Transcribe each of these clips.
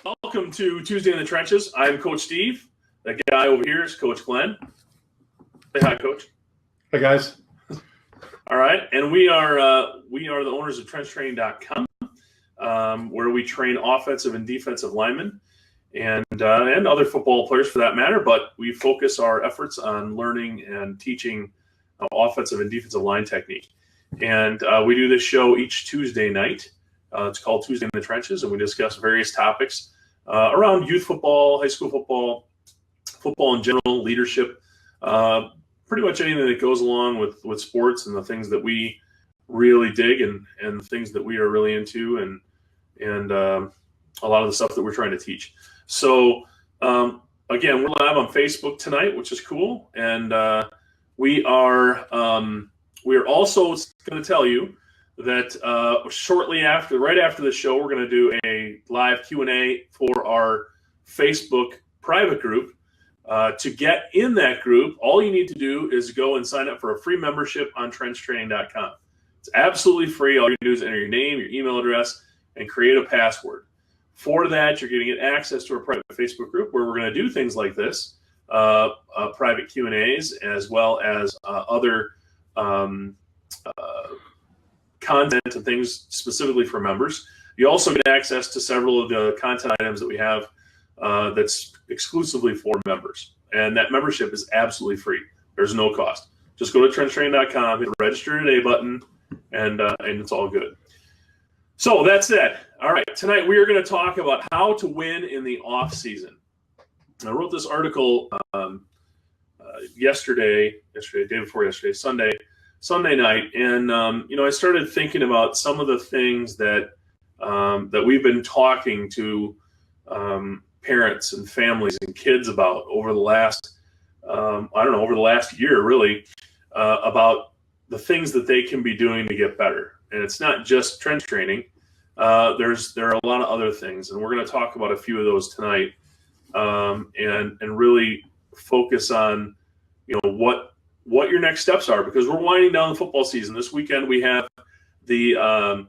Welcome to Tuesday in the Trenches. I'm Coach Steve. That guy over here is Coach Glenn. Say hi, Coach. Hi, guys. All right, and we are the owners of TrenchTraining.com, where we train offensive and defensive linemen and other football players for that matter. But we focus our efforts on learning and teaching offensive and defensive line technique. And we do this show each Tuesday night. It's called Tuesday in the Trenches, and we discuss various topics around youth football, high school football, football in general, leadership, pretty much anything that goes along with sports and the things that we really dig and the things that we are really into and a lot of the stuff that we're trying to teach. So, again, we're live on Facebook tonight, which is cool. And we are also going to tell you that right after the show, we're going to do a live Q&A for our Facebook private group. To get in that group, all you need to do is go and sign up for a free membership on TrenchTraining.com. It's absolutely free. All you do is enter your name, your email address, and create a password. For that, you're going to get access to our private Facebook group where we're going to do things like this, private Q&As, as well as other content and things specifically for members. You also get access to several of the content items that we have that's exclusively for members. And that membership is absolutely free. There's no cost. Just go to TrenchTraining.com, hit the register today button, and it's all good. So that's it. All right, tonight we are going to talk about how to win in the off season. I wrote this article yesterday, day before yesterday, Sunday night, and I started thinking about some of the things that we've been talking to parents and families and kids about over the last year, really, about the things that they can be doing to get better. And it's not just trench training. There are a lot of other things, and we're going to talk about a few of those tonight, and really focus on what your next steps are, because we're winding down the football season. This weekend we have the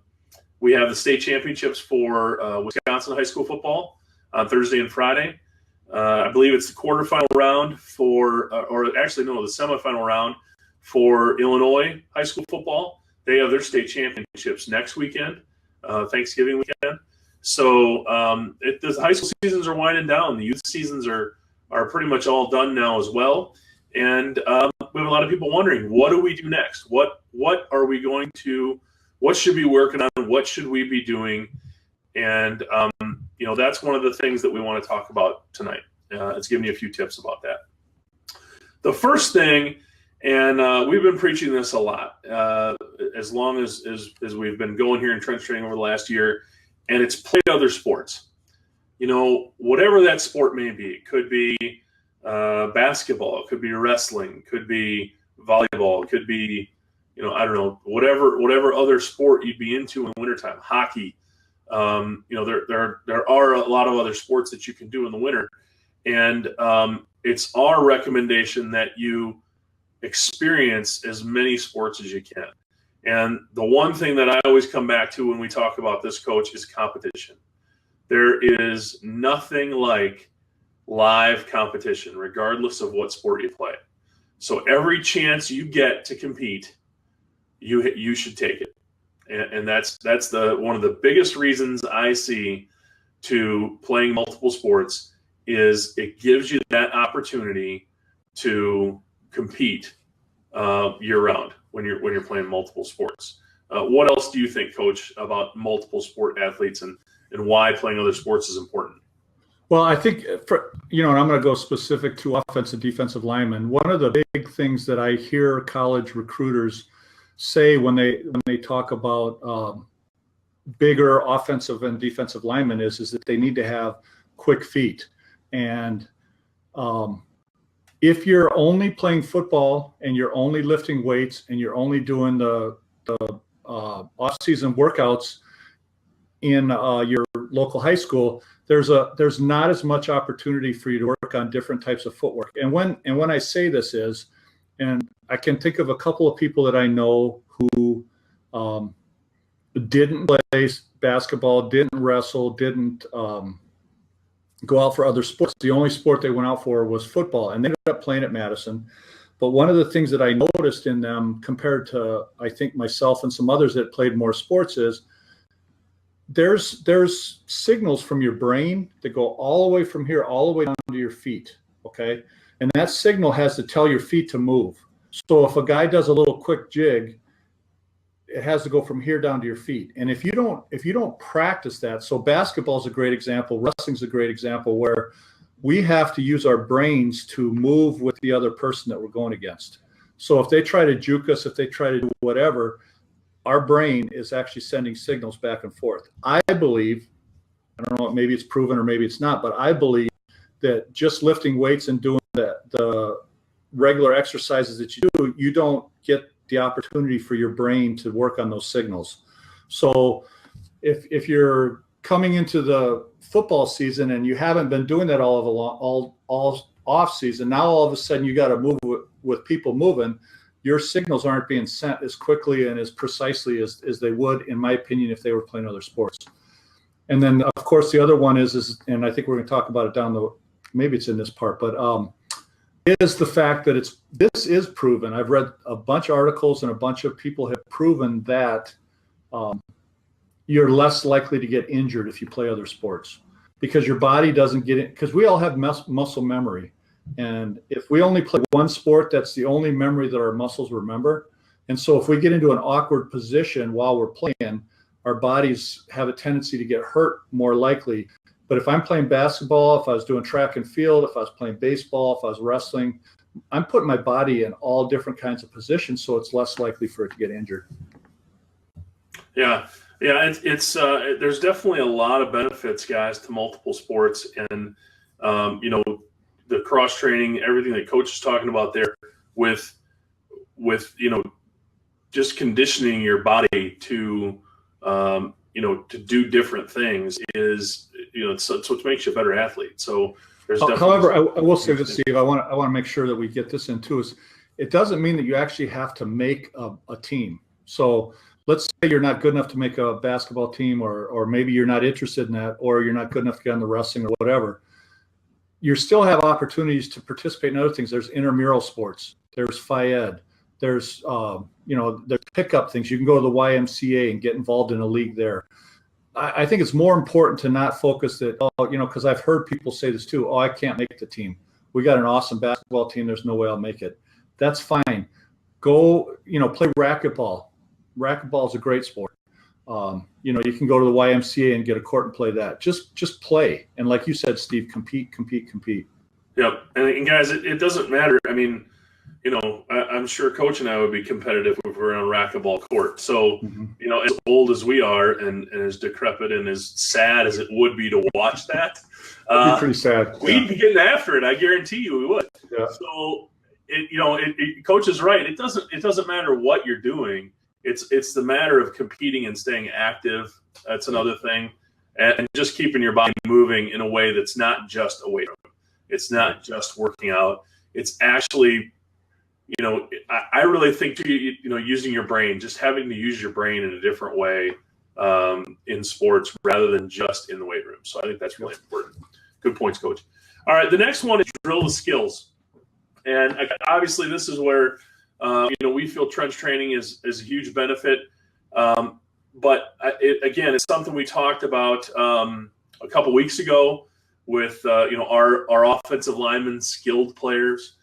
state championships for Wisconsin high school football on Thursday and Friday. I believe it's the quarterfinal round the semifinal round for Illinois high school football. They have their state championships next weekend, Thanksgiving weekend. So the high school seasons are winding down. The youth seasons are pretty much all done now as well. And we have a lot of people wondering, what do we do next? What are we going to? What should we be working on? What should we be doing? And that's one of the things that we want to talk about tonight. It's giving you a few tips about that. The first thing, and we've been preaching this a lot as long as we've been going here in trench training over the last year, and it's play other sports. Whatever that sport may be. It could be basketball, it could be wrestling, could be volleyball, it could be, whatever other sport you'd be into in the wintertime, hockey. There are a lot of other sports that you can do in the winter. And it's our recommendation that you experience as many sports as you can. And the one thing that I always come back to when we talk about this, Coach, is competition. There is nothing like live competition, regardless of what sport you play. So every chance you get to compete, you should take it. And that's one of the biggest reasons I see to playing multiple sports is it gives you that opportunity to compete year round when you're playing multiple sports. What else do you think, Coach, about multiple sport athletes and why playing other sports is important? Well, I think and I'm going to go specific to offensive defensive linemen. One of the big things that I hear college recruiters say when they talk about bigger offensive and defensive linemen is that they need to have quick feet. And if you're only playing football and you're only lifting weights and you're only doing the off-season workouts in your local high school, there's not as much opportunity for you to work on different types of footwork. And when I say this is, and I can think of a couple of people that I know who didn't play basketball, didn't wrestle, didn't go out for other sports. The only sport they went out for was football, and they ended up playing at Madison. But one of the things that I noticed in them compared to, I think, myself and some others that played more sports is there's signals from your brain that go all the way from here, all the way down to your feet, okay? And that signal has to tell your feet to move. So if a guy does a little quick jig, it has to go from here down to your feet. And if you don't practice that, so basketball is a great example, wrestling's a great example, where we have to use our brains to move with the other person that we're going against. So if they try to juke us, if they try to do whatever, our brain is actually sending signals back and forth. I believe, I don't know, maybe it's proven or maybe it's not, but I believe that just lifting weights and doing the regular exercises that you do, you don't get the opportunity for your brain to work on those signals. So if you're coming into the football season and you haven't been doing that all off season, now all of a sudden you got to move with people moving, your signals aren't being sent as quickly and as precisely as they would, in my opinion, if they were playing other sports. And then, of course, the other one is, and I think we're going to talk about it maybe it's in this part, but is the fact that this is proven. I've read a bunch of articles and a bunch of people have proven that you're less likely to get injured if you play other sports because your body doesn't get it, because we all have muscle memory. And if we only play one sport, that's the only memory that our muscles remember. And so if we get into an awkward position while we're playing, our bodies have a tendency to get hurt more likely. But if I'm playing basketball, if I was doing track and field, if I was playing baseball, if I was wrestling, I'm putting my body in all different kinds of positions, so it's less likely for it to get injured. Yeah. It's there's definitely a lot of benefits, guys, to multiple sports, and the cross training, everything that Coach is talking about there, with just conditioning your body to to do different things is it's what makes you a better athlete. So there's however, I will say this, Steve, I want to make sure that we get this in too, is it doesn't mean that you actually have to make a team. So let's say you're not good enough to make a basketball team, or maybe you're not interested in that, or you're not good enough to get on the wrestling or whatever. You still have opportunities to participate in other things. There's intramural sports. There's Phi Ed. There's there's pickup things. You can go to the YMCA and get involved in a league there. I think it's more important to not focus that, because I've heard people say this too. Oh, I can't make the team. We got an awesome basketball team. There's no way I'll make it. That's fine. Go, play racquetball. Racquetball is a great sport. You can go to the YMCA and get a court and play that. Just play. And like you said, Steve, compete. Yep. And guys, it doesn't matter. I mean, I'm sure Coach and I would be competitive if we were on a racquetball court. So, as old as we are and as decrepit and as sad as it would be to watch that, it'd be pretty sad. We'd be getting after it. I guarantee you we would. Yeah. So, Coach is right. It doesn't matter what you're doing. It's the matter of competing and staying active. That's another thing, and just keeping your body moving in a way that's not just a weight room. It's not just working out. It's actually, I really think using your brain, just having to use your brain in a different way in sports rather than just in the weight room. So I think that's really important. Good points, Coach. All right, the next one is drill the skills, and obviously this is where. We feel trench training is a huge benefit, but it's something we talked about a couple weeks ago with our offensive linemen, skilled players.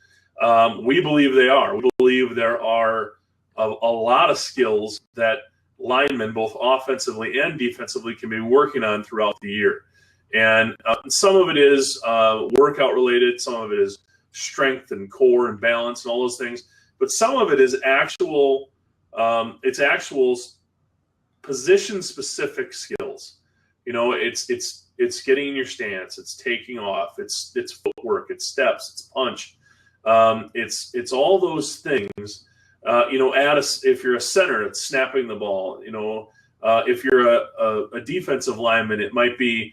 We believe they are. We believe there are a lot of skills that linemen, both offensively and defensively, can be working on throughout the year. And some of it is workout related, some of it is strength and core and balance and all those things. But some of it is actual position-specific skills. It's getting in your stance, it's taking off, it's footwork, it's steps, it's punch, it's all those things. If you're a center, it's snapping the ball. If you're a defensive lineman, it might be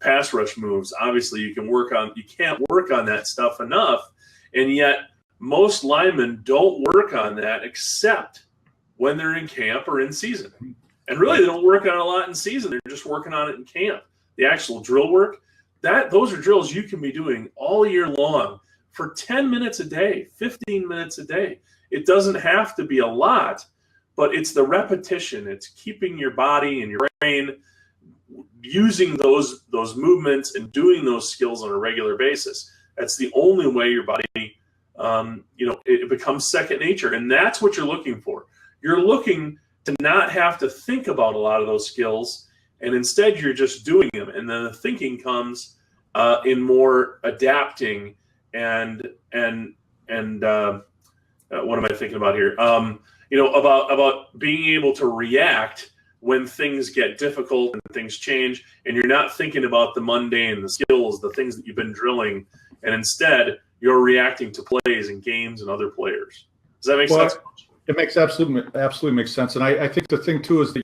pass rush moves. Obviously, you can't work on that stuff enough, and yet. Most linemen don't work on that except when they're in camp or in season. And really, they don't work on it a lot in season. They're just working on it in camp. The actual drill work, those are drills you can be doing all year long for 10 minutes a day, 15 minutes a day. It doesn't have to be a lot, but it's the repetition. It's keeping your body and your brain using those movements and doing those skills on a regular basis. That's the only way your body, it becomes second nature. And that's what you're looking for. You're looking to not have to think about a lot of those skills, and instead you're just doing them. And then the thinking comes in more adapting and what am I thinking about here? About being able to react when things get difficult and things change, and you're not thinking about the mundane, the skills, the things that you've been drilling, and instead you're reacting to plays and games and other players. Does that make sense? It makes absolutely makes sense. And I think the thing too is that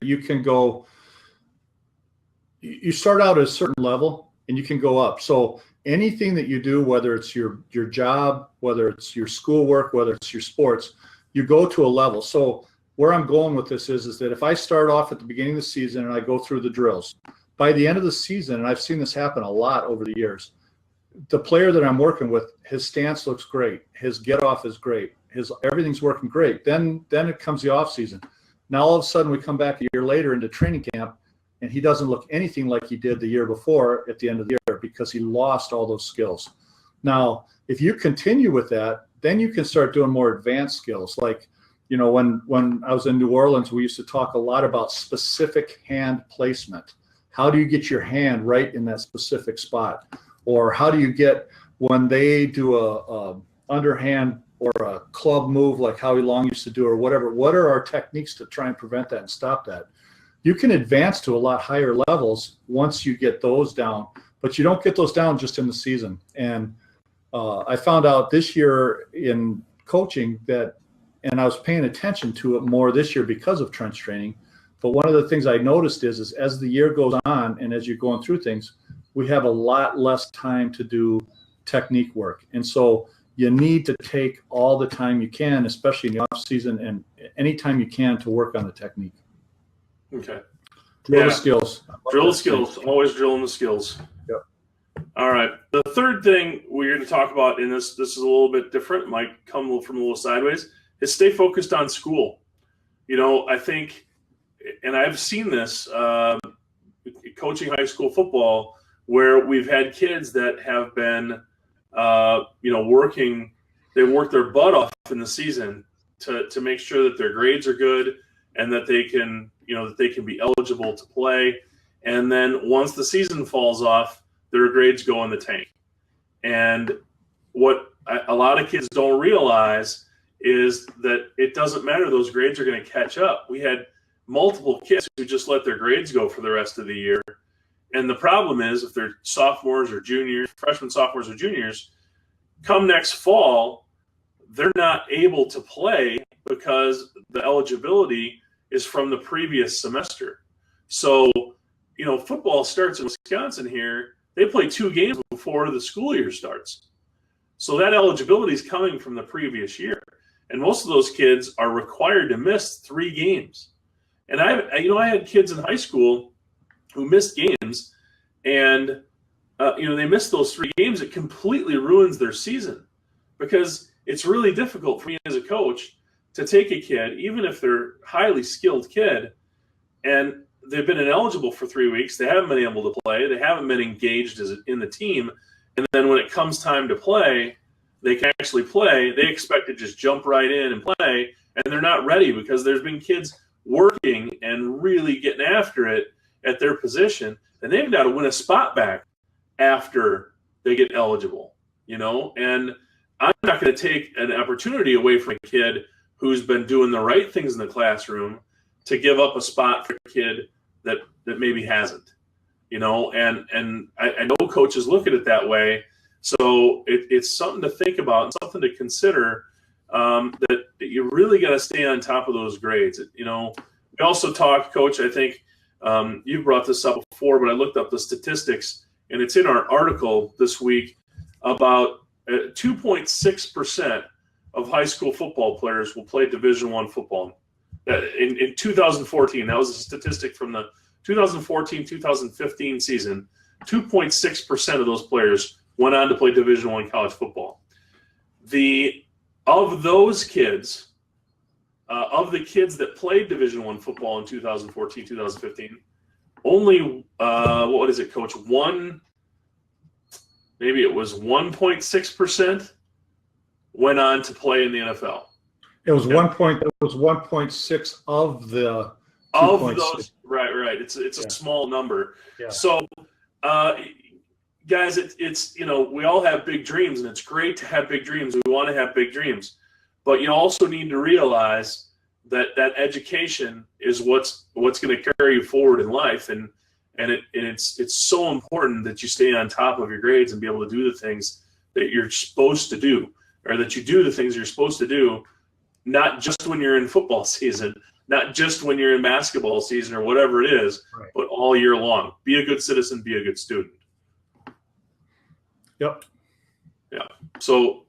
you start out at a certain level and you can go up. So anything that you do, whether it's your job, whether it's your schoolwork, whether it's your sports, you go to a level. So where I'm going with this is that if I start off at the beginning of the season and I go through the drills, by the end of the season, and I've seen this happen a lot over the years, the player that I'm working with, his stance looks great. His get off is great. Everything's working great. Then it comes the off season. Now all of a sudden we come back a year later into training camp and he doesn't look anything like he did the year before at the end of the year because he lost all those skills. Now, if you continue with that, then you can start doing more advanced skills. Like, when I was in New Orleans, we used to talk a lot about specific hand placement. How do you get your hand right in that specific spot? Or how do you get, when they do a underhand or a club move like Howie Long used to do or whatever, what are our techniques to try and prevent that and stop that? You can advance to a lot higher levels once you get those down, but you don't get those down just in the season. And I found out this year in coaching that, and I was paying attention to it more this year because of trench training, but one of the things I noticed is as the year goes on and as you're going through things, we have a lot less time to do technique work. And so you need to take all the time you can, especially in the off season and anytime you can, to work on the technique. Okay. Drill the skills. Drill the skills. Always drilling the skills. Yep. All right. The third thing we're going to talk about, and this is a little bit different, might come from a little sideways, is stay focused on school. I think, and I've seen this coaching high school football, where we've had kids that have been, they work their butt off in the season to make sure that their grades are good and that they can be eligible to play. And then once the season falls off, their grades go in the tank. And what a lot of kids don't realize is that it doesn't matter. Those grades are going to catch up. We had multiple kids who just let their grades go for the rest of the year. And the problem is, if they're sophomores or juniors, freshmen, sophomores, or juniors, come next fall, they're not able to play because the eligibility is from the previous semester. So, football starts in Wisconsin here. They play 2 games before the school year starts. So that eligibility is coming from the previous year. And most of those kids are required to miss 3 games. And I had kids in high school who missed games, and they missed those 3 games. It completely ruins their season, because it's really difficult for me as a coach to take a kid, even if they're a highly skilled kid, and they've been ineligible for 3 weeks. They haven't been able to play. They haven't been engaged in the team. And then when it comes time to play, they can actually play. They expect to just jump right in and play, and they're not ready because there's been kids working and really getting after it at their position, and they've got to win a spot back after they get eligible, and I'm not going to take an opportunity away from a kid who's been doing the right things in the classroom to give up a spot for a kid that maybe hasn't, and I know coaches look at it that way. So it's something to think about and something to consider, that you really got to stay on top of those grades. We also talked, Coach, I think you brought this up before, but I looked up the statistics, and it's in our article this week, about 2.6% of high school football players will play Division I football. In 2014, that was a statistic from the 2014-2015 season. 2.6% of those players went on to play Division I college football. Of those kids, of the kids that played Division I football in 2014, 2015, only, what is it, Coach? Maybe it was 1.6% went on to play in the NFL. It was 1.6 of the 2.6. Of those, right. It's a small number. Yeah. So, guys, it's we all have big dreams, and it's great to have big dreams. We want to have big dreams, but you also need to realize that education is what's going to carry you forward in life, and it's so important that you stay on top of your grades and be able to do the things that you're supposed to do, or that you do the things you're supposed to do, not just when you're in football season, not just when you're in basketball season or whatever it is, right, but all year long. Be a good citizen, be a good student. Yep. Yeah. So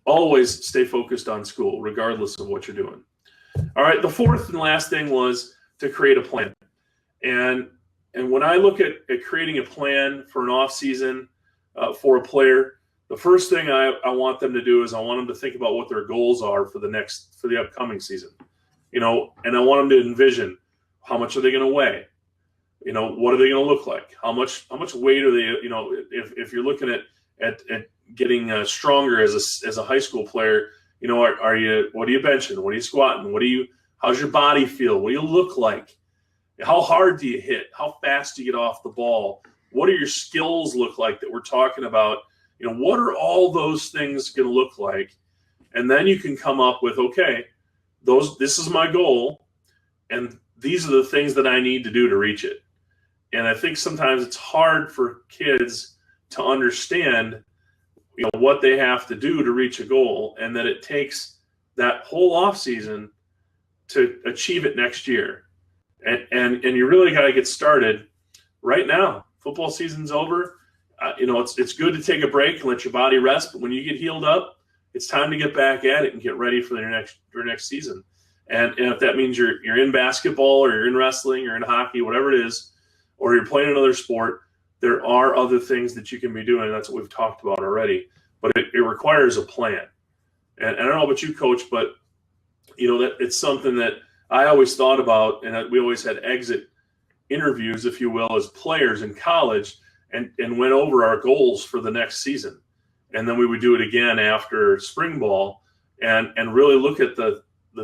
always stay focused on school, regardless of what you're doing. All right. The fourth and last thing was to create a plan. And when I look at creating a plan for an off season for a player, the first thing I want them to do is I want them to think about what their goals are for the upcoming season. And I want them to envision how much are they going to weigh? What are they going to look like? How much weight are they? If you're looking at getting stronger as a high school player, what are you benching? What are you squatting? How's your body feel? What do you look like? How hard do you hit? How fast do you get off the ball? What do your skills look like that we're talking about? What are all those things going to look like? And then you can come up with, okay, this is my goal, and these are the things that I need to do to reach it. And I think sometimes it's hard for kids to understand, what they have to do to reach a goal, and that it takes that whole off season to achieve it next year. And you really got to get started right now. Football season's over. It's good to take a break and let your body rest. But when you get healed up, it's time to get back at it and get ready for your next season. And if that means you're in basketball, or you're in wrestling, or in hockey, whatever it is, or you're playing another sport, there are other things that you can be doing. That's what we've talked about already. But it requires a plan. And I don't know about you, Coach, but that it's something that I always thought about, and we always had exit interviews, if you will, as players in college, and went over our goals for the next season. And then we would do it again after spring ball, and really look at the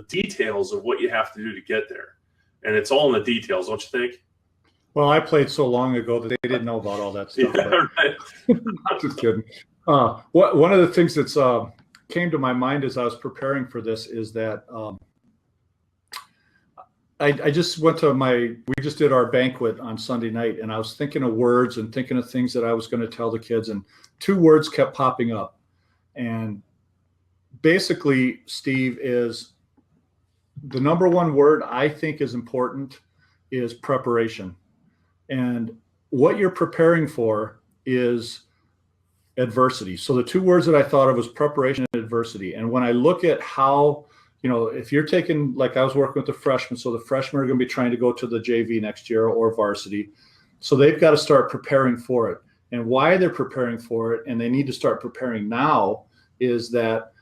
details of what you have to do to get there. And it's all in the details, don't you think? Well, I played so long ago that they didn't know about all that stuff. Yeah, right. I'm just kidding. One of the things that's came to my mind as I was preparing for this is that I just we just did our banquet on Sunday night, and I was thinking of words and thinking of things that I was going to tell the kids, and two words kept popping up. And basically, Steve, is the number one word I think is important is preparation. And what you're preparing for is adversity. So the two words that I thought of was preparation and adversity. And when I look at how, if you're taking, like I was working with the freshmen, so the freshmen are going to be trying to go to the JV next year or varsity. So they've got to start preparing for it. And why they're preparing for it, and they need to start preparing now, is that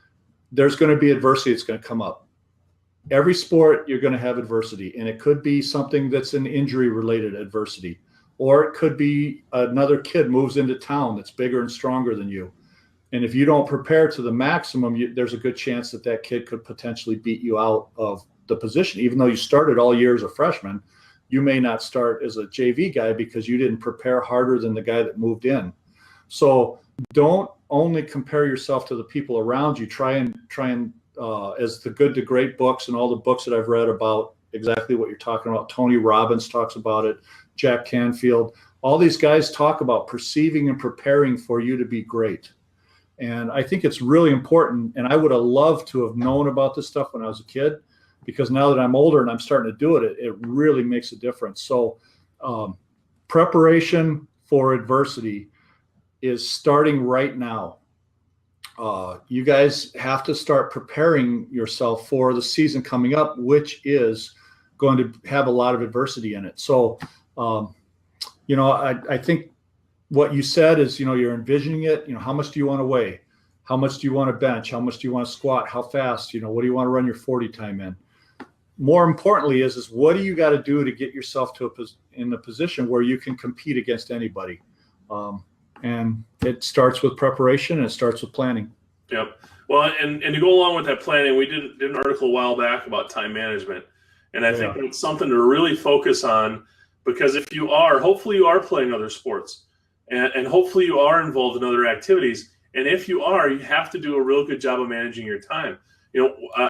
there's going to be adversity that's going to come up. Every sport, you're going to have adversity, and it could be something that's an injury-related adversity, or it could be another kid moves into town that's bigger and stronger than you. And if you don't prepare to the maximum, there's a good chance that kid could potentially beat you out of the position. Even though you started all year as a freshman, you may not start as a JV guy because you didn't prepare harder than the guy that moved in. So don't only compare yourself to the people around you. Try and as the Good to Great books and all the books that I've read about exactly what you're talking about. Tony Robbins talks about it. Jack Canfield. All these guys talk about perceiving and preparing for you to be great. And I think it's really important. And I would have loved to have known about this stuff when I was a kid, because now that I'm older and I'm starting to do it, it really makes a difference. So preparation for adversity is starting right now. You guys have to start preparing yourself for the season coming up, which is going to have a lot of adversity in it. So, I think what you said is, you're envisioning it. How much do you want to weigh? How much do you want to bench? How much do you want to squat? How fast? What do you want to run your 40 time in? More importantly is what do you got to do to get yourself in a position where you can compete against anybody? And it starts with preparation and it starts with planning. Yep. Well, and to go along with that planning, we did an article a while back about time management. And I think it's something to really focus on, because if you are, hopefully you are playing other sports and hopefully you are involved in other activities. And if you are, you have to do a real good job of managing your time.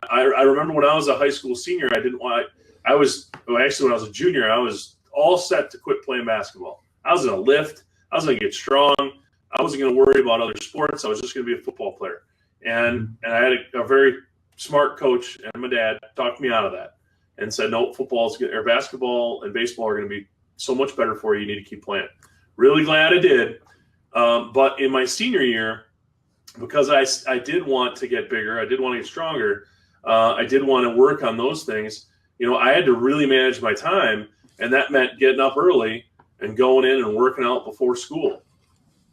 I remember when I was a high school senior, when I was a junior, I was all set to quit playing basketball. I was going to lift. I was going to get strong. I wasn't going to worry about other sports. I was just going to be a football player. And I had a very smart coach and my dad talked me out of that and said, no, basketball and baseball are going to be so much better for you. You need to keep playing. Really glad I did. But in my senior year, because I did want to get bigger, I did want to get stronger, I did want to work on those things, I had to really manage my time, and that meant getting up early and going in and working out before school,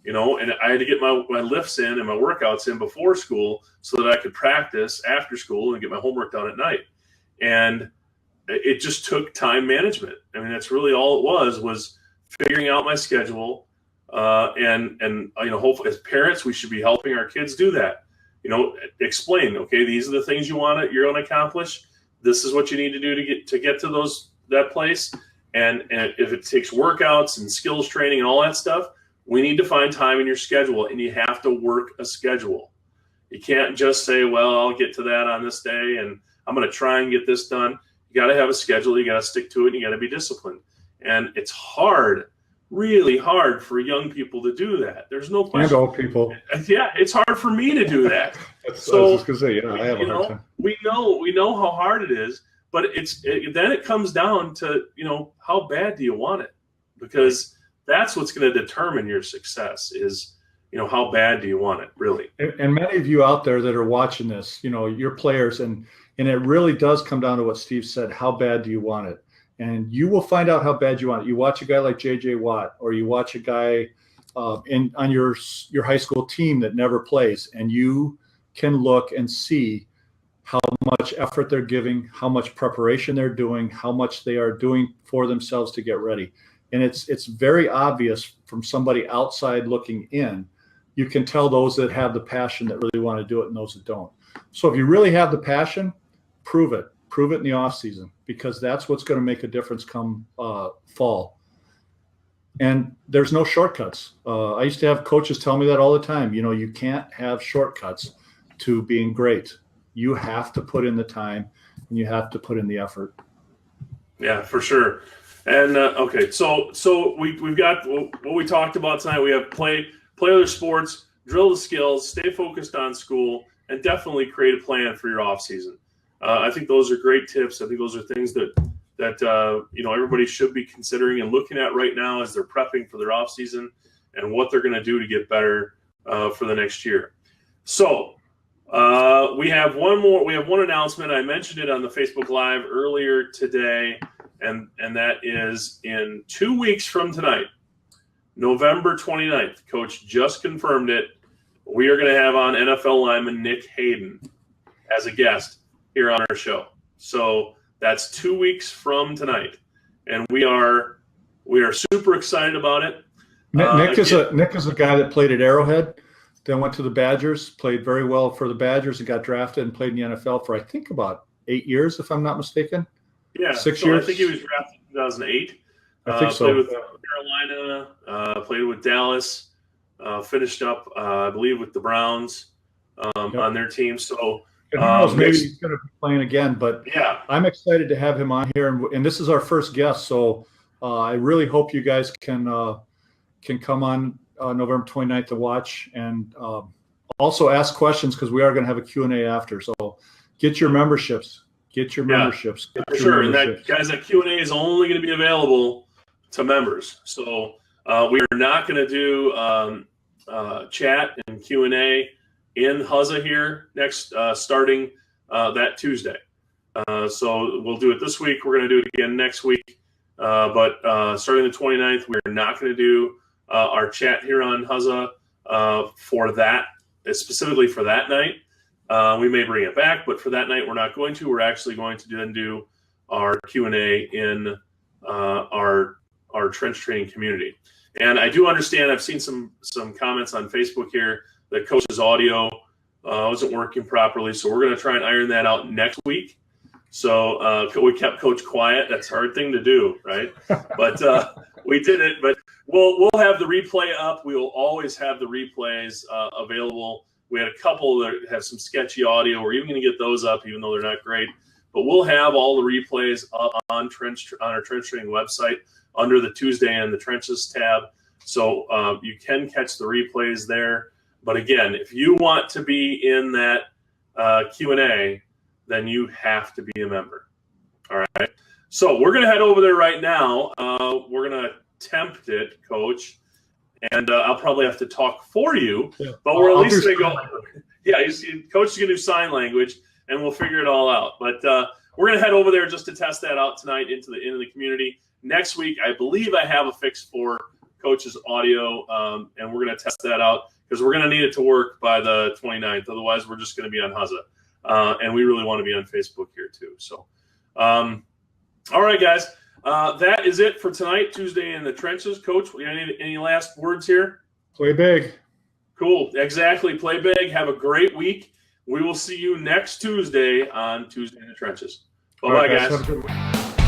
and I had to get my lifts in and my workouts in before school so that I could practice after school and get my homework done at night. And it just took time management. I mean, that's really all it was figuring out my schedule. And hopefully as parents, we should be helping our kids do that. Explain, okay, these are the things you're going to accomplish. This is what you need to do to get to that place. And if it takes workouts and skills training and all that stuff, we need to find time in your schedule, and you have to work a schedule. You can't just say, well, I'll get to that on this day and I'm going to try and get this done. You got to have a schedule. You got to stick to it. And you got to be disciplined. And it's hard, really hard for young people to do that. There's no question. And old people. Yeah, it's hard for me to do that. I was just gonna say, I have a hard time. We know how hard it is, but then it comes down to how bad do you want it? Because that's what's going to determine your success is how bad do you want it, really. And many of you out there that are watching this, you're players, and it really does come down to what Steve said. How bad do you want it? And you will find out how bad you want it. You watch a guy like J.J. Watt, or you watch a guy on your high school team that never plays, and you can look and see how much effort they're giving, how much preparation they're doing, how much they are doing for themselves to get ready. And it's very obvious from somebody outside looking in. You can tell those that have the passion that really want to do it and those that don't. So if you really have the passion, prove it. Prove it in the off season, because that's what's going to make a difference come fall. And there's no shortcuts. I used to have coaches tell me that all the time. You can't have shortcuts to being great. You have to put in the time and you have to put in the effort. Yeah, for sure. And okay, so we've got what we talked about tonight. We have play other sports, drill the skills, stay focused on school, and definitely create a plan for your off season. I think those are great tips. I think those are things that everybody should be considering and looking at right now as they're prepping for their off season and what they're going to do to get better for the next year. So we have one announcement. I mentioned it on the Facebook Live earlier today, and that is in 2 weeks from tonight, November 29th. Coach just confirmed it. We are going to have on NFL lineman Nick Hayden as a guest here on our show. So that's 2 weeks from tonight, and we are super excited about it. Nick is a guy that played at Arrowhead, then went to the Badgers, played very well for the Badgers, and got drafted and played in the NFL for I think about 8 years, if I'm not mistaken. Yeah, 6 years. I think he was drafted in 2008. I think so. Played with Carolina, played with Dallas, finished up I believe with the Browns on their team. So. Who knows, maybe he's going to be playing again, but yeah, I'm excited to have him on here, and this is our first guest, so I really hope you guys can come on November 29th to watch, and also ask questions, because we are going to have a Q&A after. So get your memberships. Get your memberships. For sure. And that Q&A is only going to be available to members. So we are not going to do chat and Q&A in Huzza here next starting that Tuesday. So we'll do it this week. We're going to do it again next week. But starting the 29th, we're not going to do our chat here on Huzza for that, specifically for that night. We may bring it back, but for that night, we're not going to. We're actually going to then do our Q&A in our trench training community. And I do understand, I've seen some comments on Facebook here that Coach's audio wasn't working properly. So we're going to try and iron that out next week. So we kept Coach quiet. That's a hard thing to do, right? But we did it. But we'll have the replay up. We will always have the replays available. We had a couple that have some sketchy audio. We're even going to get those up, even though they're not great. But we'll have all the replays up on our trench training website under the Tuesday in the Trenches tab. So you can catch the replays there. But again, if you want to be in that Q&A, then you have to be a member. All right. So we're going to head over there right now. We're going to attempt it, Coach. And I'll probably have to talk for you. Yeah. But we're at least going to go. Yeah, Coach is going to do sign language, and we'll figure it all out. But we're going to head over there just to test that out tonight into the community. Next week, I believe I have a fix for Coach's audio, and we're going to test that out because we're going to need it to work by the 29th. Otherwise, we're just going to be on Huzza. And we really want to be on Facebook here too. So, all right, guys, that is it for tonight, Tuesday in the Trenches. Coach, any last words here? Play big. Cool. Exactly. Play big. Have a great week. We will see you next Tuesday on Tuesday in the Trenches. Bye-bye, guys. Have a good one.